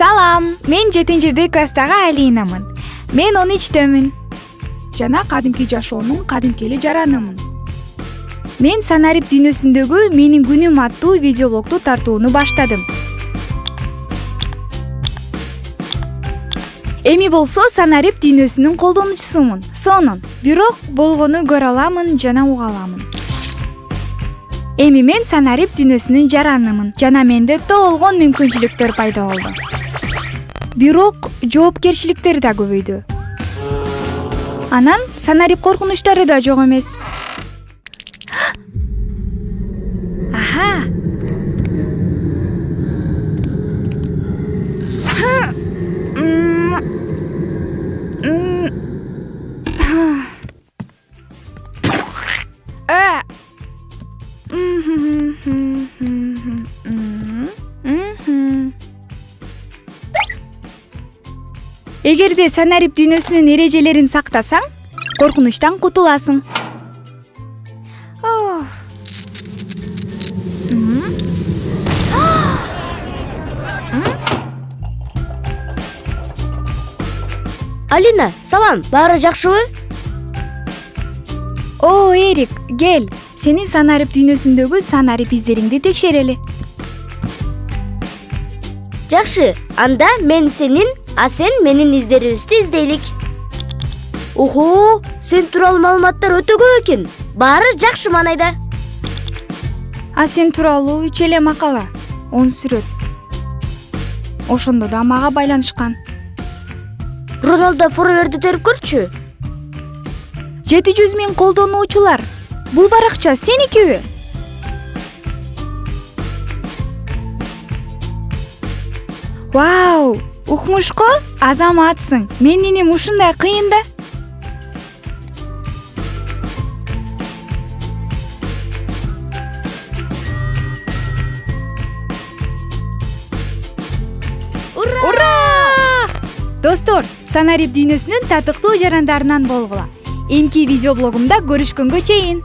Салам, мен 7-ж класстагы Алинамын. Мен 13-төмүн. Жана кадимки жашоонун кадимки эле жаранымын. Мен санарип дүйнөсүндөгү менин күнүм аттуу видеоблогду тартууну баштадым. Эми болсо санарип дүйнөсүнүн колдонуучусумун. Сонун, бирок болгону көрө аламын жана уга аламын. Эми мен санарип дүйнөсүнүн жаранымын жана менде толгон мүмкүнчүлүктөр пайда болду. Бирок жоопкерчиликтер да көбөйдү. Анан санарип коркунучтары да жок эмес. Аха. Эгерде санарип дүйнөсүнүн эрежелерин сактасаң, коркунучтан кутуласың. Алина, салам, баары жакшыбы? О, Эрик, кел. Сенин санарип дүйнөсүндөгү санарип издериңди текшерели. Жакшы, анда мен сенин, а сен менин издерибизди издейлик. Охо, сен тууралуу маалыматтар өтө көп экен. Баары жакшы маанайда. А сен тууралуу 3 эле макала, 10 сүрөт. Ошондо да мага байланышкан. Роналдо форверди терип көрчү. 700 000 колдонуучулар. Бул баракча сеникиби? Вау, укмушко, азаматсың. Менин ушундай кыйын да. Ура! Достор, санарип дүйнөсүнүн татыктуу жарандарынан болгула. Эмки видеоблогумда көрүшкөнгө чейин.